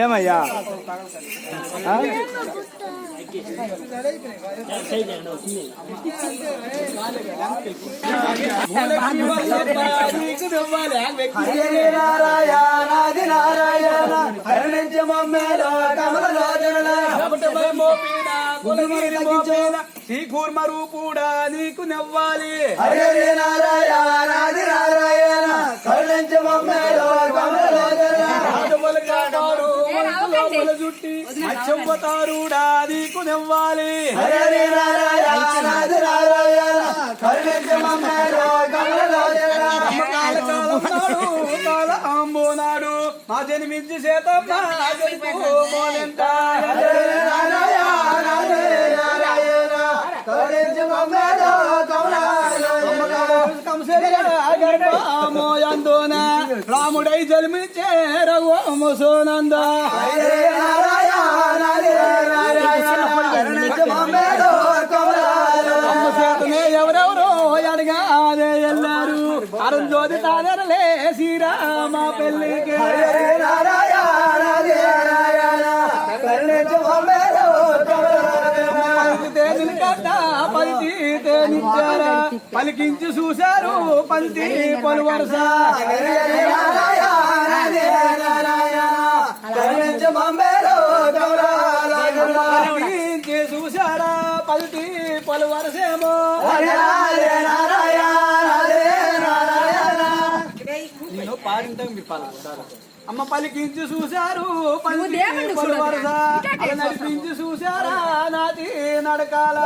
ఏమయ్యా నారాయణాది నారాయణ హరణించ మమ్మేలో శ్రీకూర్మ రూపుడా నీకు నవ్వాలి. హరే నారాయణాది నారాయణ హరణించ మమ్మేలో జుట్టి చెంపతారుడా నీకు నవ్వాలి. హరే నారాయణాది నారాయణ హరణించ మమ్మేలో కాల అంబోనాడు మా జన్మించి చేతమ్మ మోయందోన రాముడై జన్మించే రఘువంశోనంద ఎవరెవరో అడగానే వెళ్ళారు అరుంజోతి తాదరలే శ్రీరామ పెళ్లికి. పలికించి చూశారు పంతి పలు వరుస చూశారా పలికి పలు వరుసేమో నేను పాడింటే మీరు పాల్గొంటారు. అమ్మ పలికించి చూశారు పలు వరుస నడిపించి చూశారా నాటి నడకాల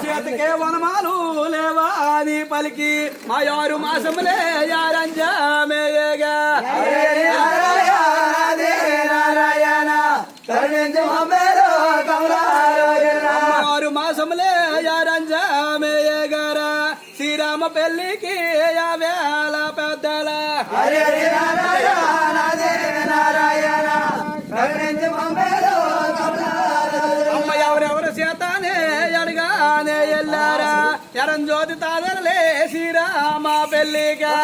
చేతికే వనమాలు లేవా అని పలికి మా 6 మాసములే యారంజామేయగా 6 మాసములే యారంజామేయగారా శ్రీరామ పెళ్లికి యావేళ పెద్దల అమ్మ ఎవరెవరు చేతానే అడగానే ఎల్లారా ఎరంజోతి తాదరలే శ్రీరామ పెళ్లిగా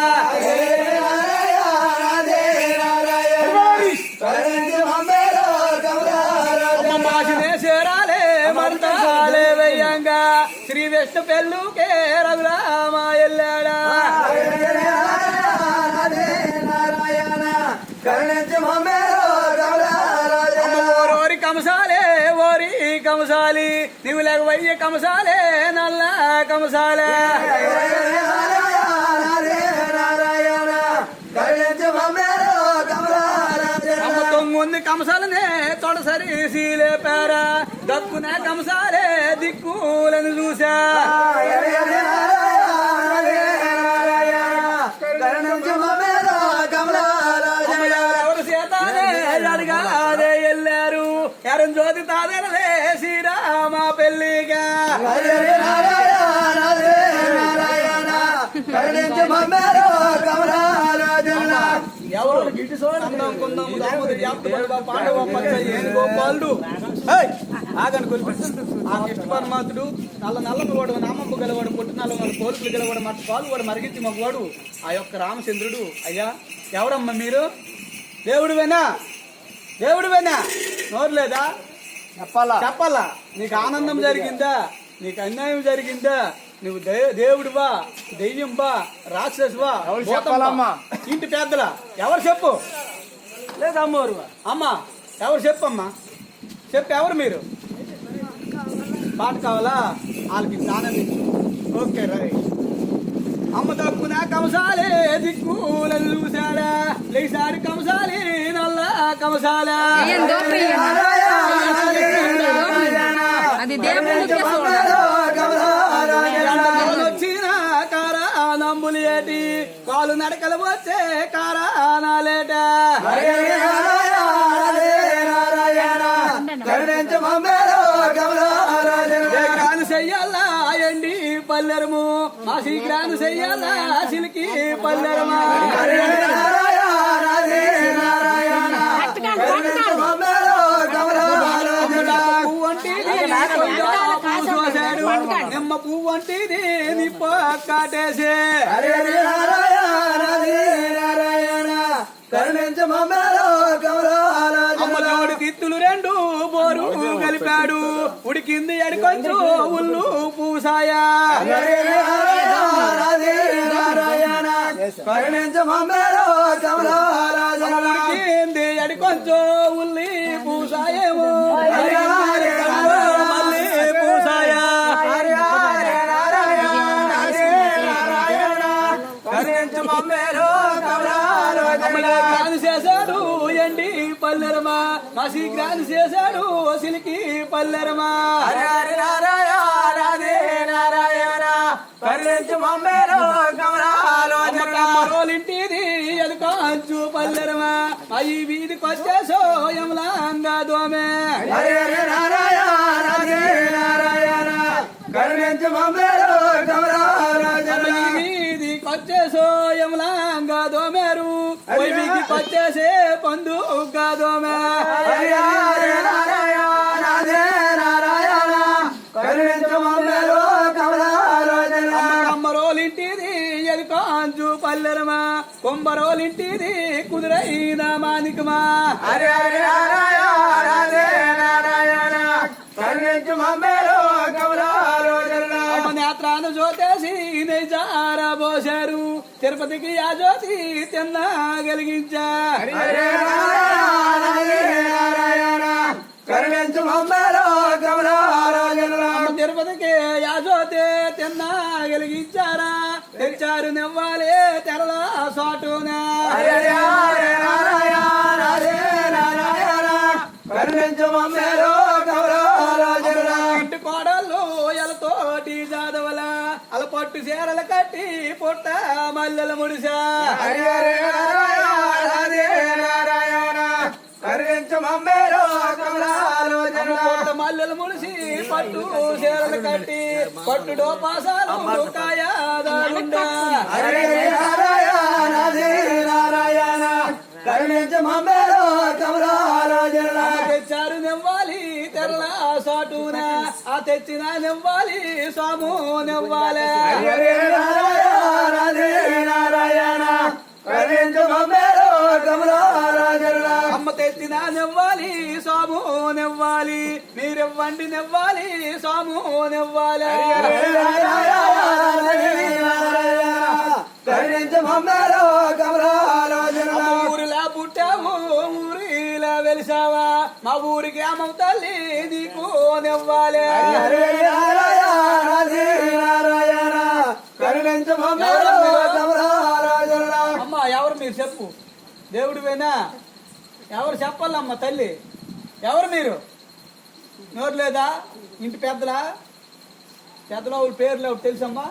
మాసినే చేరాలే మంతాలే వెయ్యంగా శ్రీ విష్ణు పెళ్ళుకే రఘురామ ఎల్లాడా ఓరి కంసాలే ఓరి కంసాలి నువ్వు లేక వయ్య కంసాలే నల్ల కంసాలే తొంగుంది కంసాలనే తొడసరి సీలేపారా దక్కునే కంసాలే దిక్కులను చూసా ఎవరు చేతానే అడగానే వెళ్ళారు ఎరంజోతి తాదరలే శ్రీరామ పెళ్లిగా ఎవరు గిటి సోనం కొందాం పాండవ గోపాలుడు ఆగని కొలిపి ఆ కృష్ణ పరమాత్ముడు నల్లని వాడు నామమ్మ గలవాడు పొట్టు నల్లవాడు కోరుకులు గలవాడు మట్టి పాలు వాడు మరిగించి మగవాడు ఆ యొక్క రామచంద్రుడు. అయ్యా ఎవరమ్మా మీరు? దేవుడివేనా? దేవుడివేనా? నోరు లేదా? చెప్పాలా? నీకు ఆనందం జరిగిందా? నీకు అన్యాయం జరిగిందా? నువ్వు దేవుడివా దెయ్యంబా రాక్షసువా ఇంటి పెద్దలా ఎవరు చెప్పు? లేదా అమ్మవారు అమ్మా ఎవరు చెప్పమ్మా చెప్పు ఎవరు మీరు? పాట కావాలా? వాళ్ళకి ఆనందించు. Okay right. అమ్మ తప్పున కంసాలే దిక్కులను చూశాడా లేసారి కంసాలి నల్ల కంసాలా వచ్చిన కారానంబులేటి కాలు నడకలు వచ్చే కారానాలేట చెయ్యాలా ఎండి పల్లెరము మా శీఘ్రాన్ని చెయ్యాలా సిలికి పల్లెరమా కమ్మ పువ్వు వంటిది నిప్ప కాటేసే అమ్మ జోడి తిత్తులు రెండు బోరు కలిపాడు ఉడికింది ఎడికొంచు ఉల్లు పూసాయా ఉడికింది ఎడికొంచు ఉల్లి పూసాయేమో మళ్ళీ పూసాయా గ్రాని చేశాడు ఎండి పల్లెరమా మసి గ్రాని చేశాడు సిలికి పల్లెరమా కమ్మరోలింటిది అది కాంచు పల్లెరమా అయి వీధికి వచ్చేసో యమలాంగా దోమే వీధికి వచ్చేసో యమలాంగా దోమేరు వీధికి వచ్చేసే పండు దోమే కమ్మరోలింటిది ఎది కాంచు పల్లెరమా కొంబరోలింటిది కుదురైన మానికమా నేత్రాన్ని జ్యోతేసి నిజారా పోశారు తిరుపతికి ఆ జ్యోతి తిన్నా కలిగించా తిరుపతికి ఆ జ్యోతి తిన్నా కలిగించారా తెచ్చారు నివ్వాలి తెరలా సాటునా ఇంటి కోడళ్ళు ఎలతోటి జాదవల అల పట్టు చీరలు కట్టి పుట్ట మల్లెల ముడిసా పుట్ట మల్లెలు ముడిసి పట్టు చీరలు కట్టి పట్టు డోపాసాలు కాయాదాలుండా తెచ్చారు నివ్వాలి తెరల సాటునా ఆ తెచ్చిన నివ్వాలి స్వాము నివ్వాలి అమ్మ తెచ్చిన నివ్వాలి స్వాము నివ్వాలి మీరివ్వండి నివ్వాలి స్వాము నివ్వాలి ఊరిలా పుట్టావు ఊరిలా వెలిసావా మా ఊరికి అమ్మ తల్లి నీకు నివ్వాలి అమ్మ ఎవరు మీరు చెప్పు దేవుడివేనా ఎవరు చెప్పాలమ్మ తల్లి ఎవరు మీరు నోరు లేదా ఇంటి పెద్దలా పెద్దల వాళ్ళ పేర్లు ఎవరు తెలుసమ్మా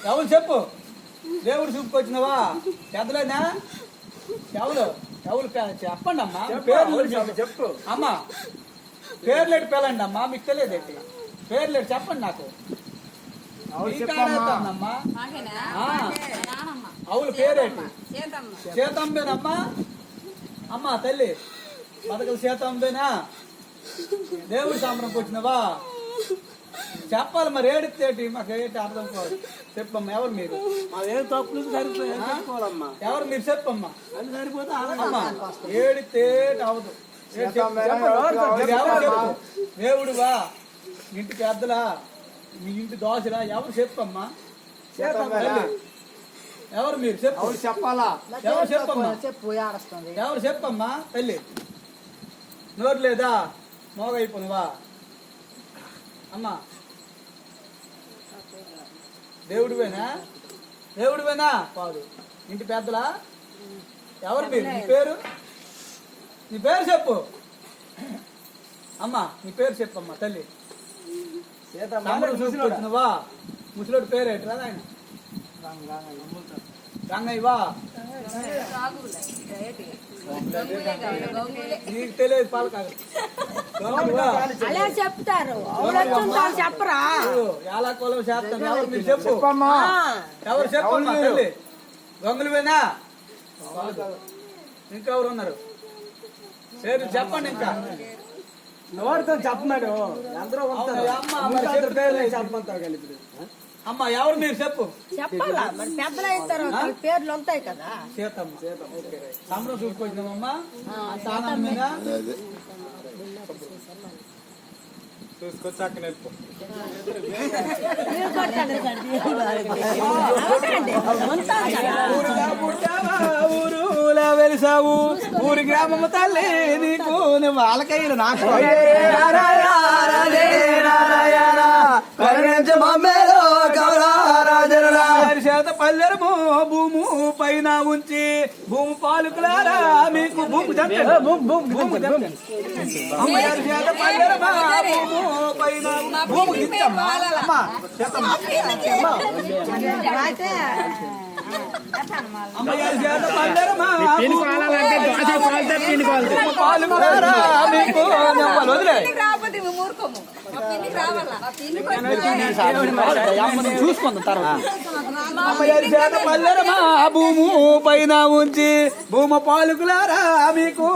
ఎవరు చెప్పు దేవుడు చూపుకొచ్చినవా పెద్దలేనా ఎవరు ఎవరు చెప్పండి అమ్మా పేర్లు చెప్పు అమ్మా పేర్లేటి పిల్లండి అమ్మా మీకు తెలియదేంటి పేర్లేటి చెప్పండి నాకు అమ్మా అవులు పేరేంటి సీతంబేనమ్మా అమ్మా తల్లి బతకలు సీతంబేనా దేవుడి సాంబ్రంకి వచ్చినవా చెప్పాలి మరి ఏడితేటి మాకు ఏంటి అర్థం కాదు చెప్పమ్మా ఎవరు మీరు ఏం తప్పులు సరిపోవాలమ్మా ఎవరు మీరు చెప్పమ్మా అది సరిపోతే అమ్మా ఏడితే అవదు దేవుడువా ఇంటి పెద్దలా మీ ఇంటి దోశలా ఎవరు చెప్పమ్మా ఎవరు మీరు చెప్పు చెప్పాలా ఎవరు చెప్పమ్మా చెప్పు ఆడస్తుంది ఎవరు చెప్పమ్మా తల్లి నోరు లేదా మోగైపోనువా అమ్మా దేవుడివేనా దేవుడివేనా కాదు ఇంటి పెద్దలా ఎవరు మీరు నీ పేరు చెప్పు అమ్మా నీ పేరు చెప్పమ్మా తల్లి చూసినవా ముసలోడి పేరు ఏంట్రా ఆయన రంగయ్యవా నీకు తెలియదు పాలకాదు అలా చెప్తారు చెప్పరా ఎలా కొలవ చేస్తాను ఎవరు మీరు చెప్పు ఎవరు చెప్పమ్మా తల్లి దొంగలువేనా ఇంకెవరు ఉన్నారు పేరు చెప్పండి ఇంకా ఎవరితో చెప్పన్నాడు అందరూ ఉంటారు అమ్మ, మరి చెప్పు. పేర్లు చెప్పమంటావు కలిపి అమ్మ ఎవరు మీరు చెప్పు. చెప్పాలా మరి పెద్దలు అయిన తర్వాత వాళ్ళ పేర్లు ఉంటాయి కదా. సీతమ్మ సంబరం చూసుకొచ్చినామమ్మా తానమ్మేనా చూసుకొచ్చి అక్కడ వెళ్ళిపో. మీరు కొట్టండి తండ్రి. అవునండి, ఉంటాం కదా. ఊరుగా పుట్టావా ఊరులా వెలిసావు ఊరి గ్రామము తల్లి నీకు వాళ్ళకైనా నాకు చేత పల్లెరము భూము పైన ఉంచి భూమి పాలుకులారా మీకు భూమి అమ్మగారి చేత పల్లెరమా భూము పైన భూమి ఇచ్చమ్మా అమ్మా చేతమ్మా అయితే అమ్మగారి చేత పల్లెరమా పాలుకులారా మీకు వదిలే చూసుకుందాం తర్వాత అమ్మగారి చేత పల్లెరమా భూము పైన ఉంచి భూమ పాలుకులారా మీకు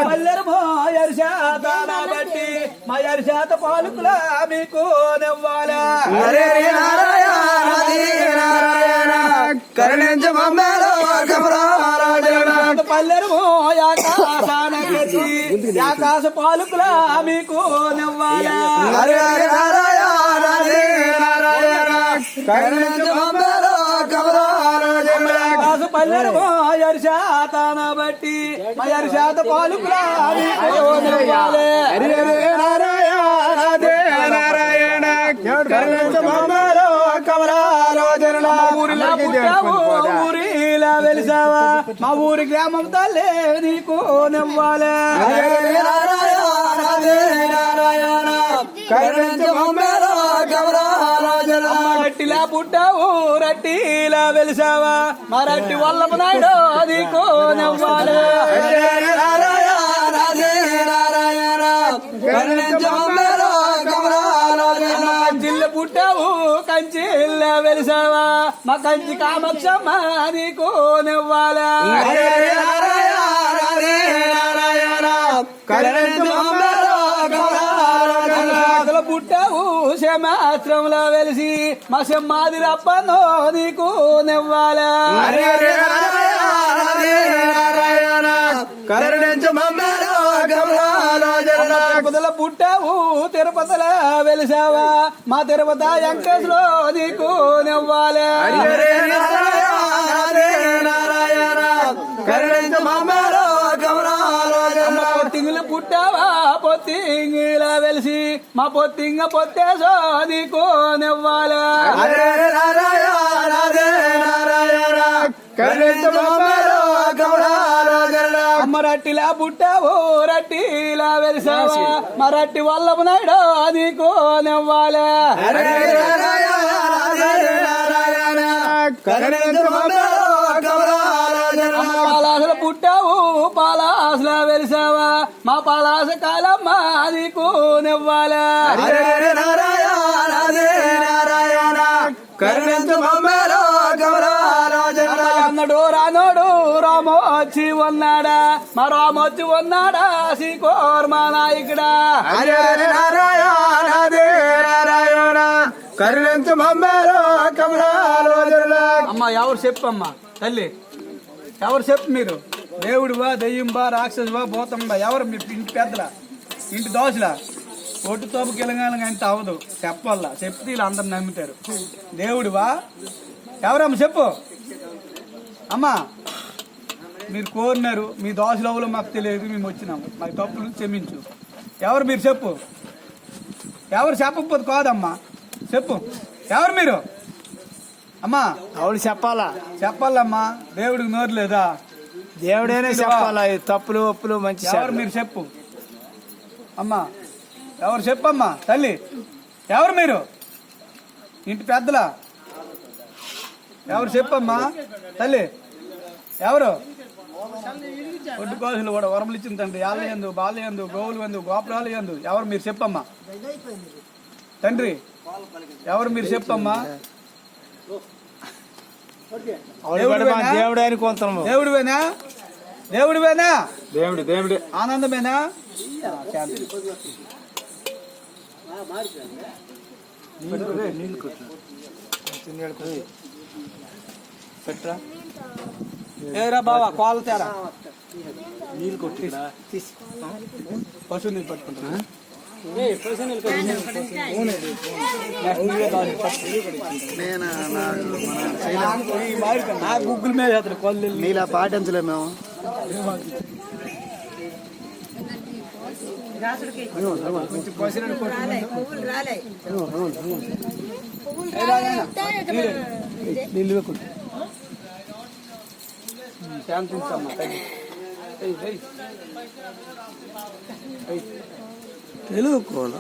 పల్లెరమో ఎరిశాత బట్టి మా ఎరిశాత పాలుకులా మీకు నివ్వాలా పల్లెరమో ఆకాశ పాలుకులా మీకు నివ్వాలా పల్లెరమో ఎరిశాతాన బట్టి మా ఎరిశాత పాలుకులా మీకు నివ్వాలే ఊరిలా పుట్టావు ఊరిలా వెలిసావా మా ఊరి గ్రామం తల్లే నీకు నివ్వాలే రట్టిలా పుట్టావు రట్టిలా వెలిసావా మా రట్టి వల్లపు నాయుడు నీకు నివ్వాలే కంచిల్ల పుట్టావు కంచిల్ల వెలిసావా మా కంచి కామక్షమ్మ నీకు నివ్వాలా పుట్టావు క్షమాత్రంలో వెలిసి మా సింహాది రప్పనో నీకు నివ్వాలా తిరుపతిలో పుట్టావు తిరుపతిలో వెలిసావా మా తిరుపతి వెంకటేశ్వరలో నీకు నివ్వాలా పొత్తింగులు పుట్టావా పొత్తింగిలా వెలిసి మా పొత్తింగ పొత్తేసో నీకు నివ్వాలా అమ్మ రట్టిలా పుట్టావు రట్టిలా వెలిసావా మా రట్టి వల్లపు నాయుడు నీకు నివ్వాలా పాలాసులు పుట్టావు పాలాసులా వెలిసావా మా పాలాస కాలమ్మ నీకు నివ్వాలా అన్నడు రానోడు రామోచ్చి ఉన్నాడా మా రామోచ్చి ఉన్నాడా శ్రీకోర్మా నాయకుడా అమ్మా ఎవరు చెప్పమ్మా తల్లి ఎవరు చెప్పు మీరు దేవుడువా దెయ్యంబా రాక్షసువా భూతంబా ఎవరు మీ ఇంటి పెద్దల ఇంటి దోశలా ఒట్టు తోపు కిలంగాలం అంటే అవదు చెప్పాలా చెప్తే వీళ్ళు అందరు నమ్ముతారు దేవుడువా ఎవరమ్మా చెప్పు అమ్మా మీరు కోరినారు మీ దోశలవులో మాకు తెలియదు మేము వచ్చినాము మాకు తప్పులు క్షమించు ఎవరు మీరు చెప్పు ఎవరు చెప్పకపోతే కాదమ్మా చెప్పు ఎవరు మీరు అమ్మా అవును చెప్పాలా చెప్పాలమ్మా దేవుడికి నోరు లేదా దేవుడేనే చెప్పాలా ఈ తప్పులు ఒప్పులు మంచి ఎవరు మీరు చెప్పు అమ్మా ఎవరు చెప్పమ్మా తల్లి ఎవరు మీరు ఇంటి పెద్దలా ఎవరు చెప్పమ్మా తల్లి ఎవరు ఒడ్డు కోసులు కూడా వరములు ఇచ్చిన తండ్రి యాళ్ళ ఎందు బాల ఎందు గోవులు ఎందు గోపురాలు ఎందు ఎవరు మీరు చెప్పమ్మా తండ్రి ఎవరు మీరు చెప్పమ్మా దేవుడు అని కొంతము దేవుడివేనా? దేవుడివేనా? దేవుడే ఆనందమేనా? పెట్టరా ఏరా బావా కోల తేరా నీళ్ళు కొట్టి పశువు నీళ్ళు పట్టుకుంటా గూగుల్ మీద కొల్లు నీలా పాటించలేము మేము పువ్వులు రాలే నీళ్ళు వేకుంటా శాంతించమ్మా తెలుగు కోల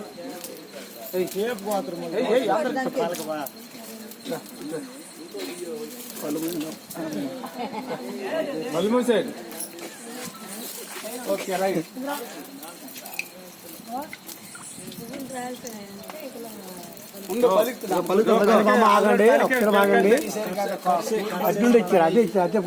మల్మూసేది ఓకే రైట్ ఆగండి అడ్డుండి ఇచ్చారు అదే ఇచ్చారు అదే